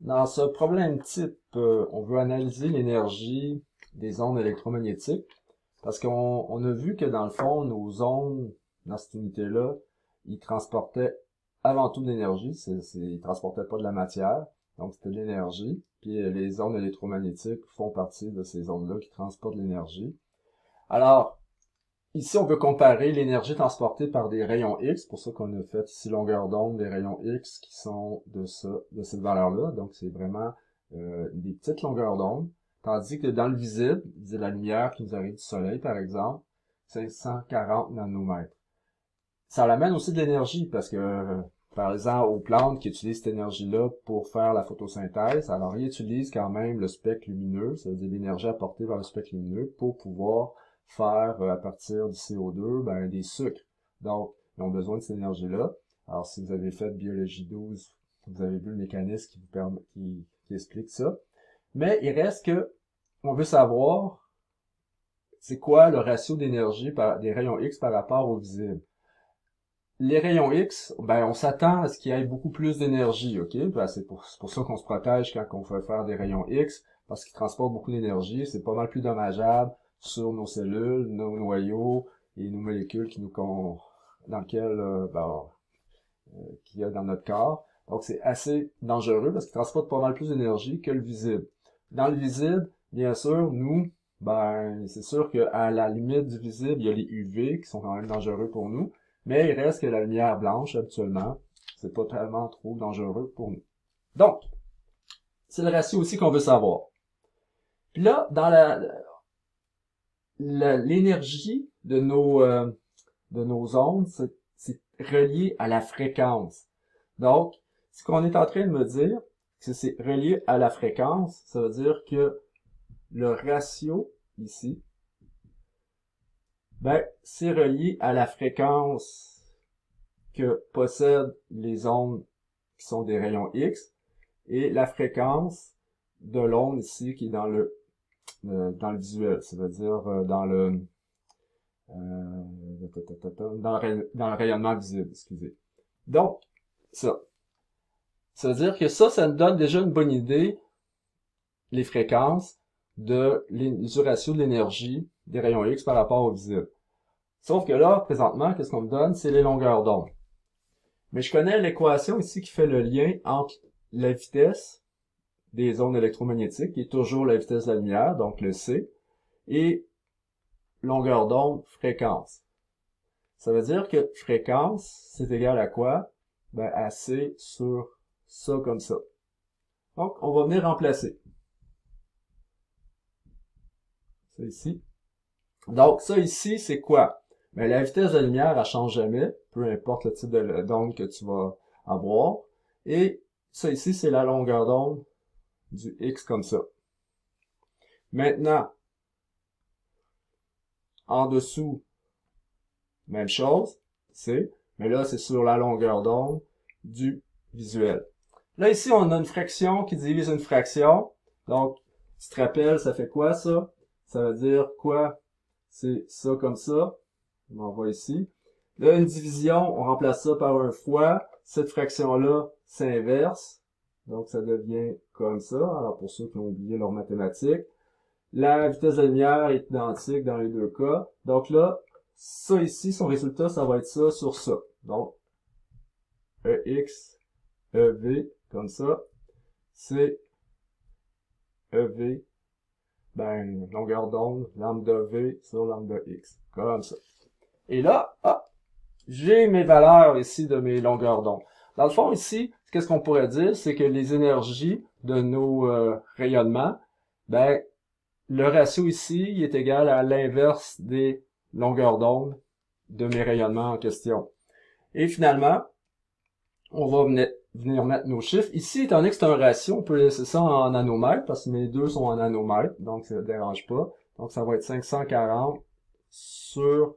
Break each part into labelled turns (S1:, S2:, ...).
S1: Dans ce problème type, on veut analyser l'énergie des ondes électromagnétiques parce qu'on a vu que dans le fond, nos ondes, dans cette unité-là, ils transportaient avant tout de l'énergie, ils transportaient pas de la matière, donc c'était de l'énergie. Puis les ondes électromagnétiques font partie de ces ondes-là qui transportent de l'énergie. Alors, ici, on veut comparer l'énergie transportée par des rayons X, pour ça qu'on a fait ici longueur d'onde des rayons X qui sont de cette valeur-là. Donc, c'est vraiment des petites longueurs d'onde. Tandis que dans le visible, c'est la lumière qui nous arrive du soleil, par exemple, 540 nanomètres. Ça amène aussi de l'énergie parce que, par exemple, aux plantes qui utilisent cette énergie-là pour faire la photosynthèse, alors ils utilisent quand même le spectre lumineux, ça veut dire l'énergie apportée par le spectre lumineux pour pouvoir faire à partir du CO2 des sucres. Donc, ils ont besoin de cette énergie-là. Alors, si vous avez fait biologie 12, vous avez vu le mécanisme qui vous permet, qui explique ça. Mais il reste que on veut savoir c'est quoi le ratio d'énergie des rayons X par rapport au visible. Les rayons X, on s'attend à ce qu'il y ait beaucoup plus d'énergie, ok? C'est pour ça qu'on se protège quand on fait faire des rayons X, parce qu'ils transportent beaucoup d'énergie, c'est pas mal plus dommageable sur nos cellules, nos noyaux et nos molécules dans lesquelles, qu'il y a dans notre corps. Donc c'est assez dangereux parce qu'ils transportent pas mal plus d'énergie que le visible. Dans le visible, bien sûr, nous, c'est sûr qu'à la limite du visible, il y a les UV qui sont quand même dangereux pour nous. Mais il reste que la lumière blanche, habituellement, c'est pas tellement trop dangereux pour nous. Donc, c'est le ratio aussi qu'on veut savoir. Puis là, dans l'énergie de nos ondes, c'est relié à la fréquence. Donc, ce qu'on est en train de me dire, c'est que c'est relié à la fréquence, ça veut dire que le ratio ici, c'est relié à la fréquence que possèdent les ondes qui sont des rayons X et la fréquence de l'onde ici qui est dans le visuel, ça veut dire dans le rayonnement visible, excusez. Donc, ça veut dire que ça nous donne déjà une bonne idée, les fréquences du ratio de l'énergie des rayons X par rapport au visible. Sauf que là, présentement, qu'est-ce qu'on me donne? C'est les longueurs d'onde. Mais je connais l'équation ici qui fait le lien entre la vitesse des ondes électromagnétiques, qui est toujours la vitesse de la lumière, donc le C, et longueur d'onde, fréquence. Ça veut dire que fréquence, c'est égal à quoi? À C sur ça comme ça. Donc, on va venir remplacer. Ça ici. Donc, ça ici, c'est quoi? La vitesse de la lumière, elle change jamais, peu importe le type d'onde que tu vas avoir. Et ça ici, c'est la longueur d'onde du X comme ça. Maintenant, en dessous, même chose, mais là, c'est sur la longueur d'onde du visuel. Là, ici, on a une fraction qui divise une fraction. Donc, tu te rappelles, ça fait quoi, ça? Ça veut dire quoi? C'est ça comme ça. On voit ici. Là, une division, on remplace ça par un fois. Cette fraction-là s'inverse. Donc, ça devient comme ça. Alors, pour ceux qui ont oublié leur mathématiques. La vitesse de la lumière est identique dans les deux cas. Donc là, ça ici, son résultat, ça va être ça sur ça. Donc, EX, EV, comme ça, c'est EV, longueur d'onde, lambda V sur lambda X, comme ça. Et là, j'ai mes valeurs ici de mes longueurs d'onde. Dans le fond, ici, qu'est-ce qu'on pourrait dire, c'est que les énergies de nos rayonnements, le ratio ici, il est égal à l'inverse des longueurs d'onde de mes rayonnements en question. Et finalement, on va venir mettre nos chiffres. Ici, étant donné que c'est un ratio, on peut laisser ça en nanomètres, parce que mes deux sont en nanomètres, donc ça ne dérange pas. Donc ça va être 540 sur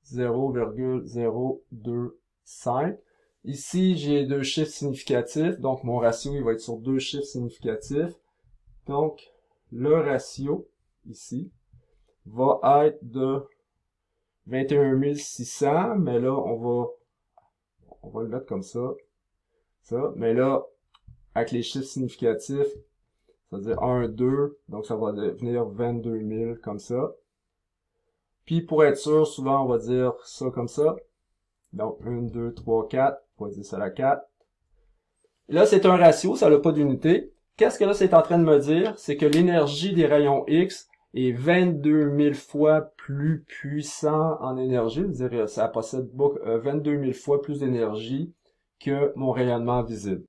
S1: 0,025. Ici, j'ai deux chiffres significatifs, donc mon ratio, il va être sur deux chiffres significatifs. Donc, le ratio, ici, va être de 21 600, mais là, on va le mettre comme ça, mais là, avec les chiffres significatifs, c'est-à-dire 1, 2, donc ça va devenir 22 000 comme ça. Puis pour être sûr, souvent on va dire ça comme ça. Donc 1, 2, 3, 4, on va dire ça la 4. Là, c'est un ratio, ça n'a pas d'unité. Qu'est-ce que là, c'est en train de me dire? C'est que l'énergie des rayons X est 22 000 fois plus puissant en énergie. C'est-à-dire, ça possède 22 000 fois plus d'énergie que mon rayonnement visible.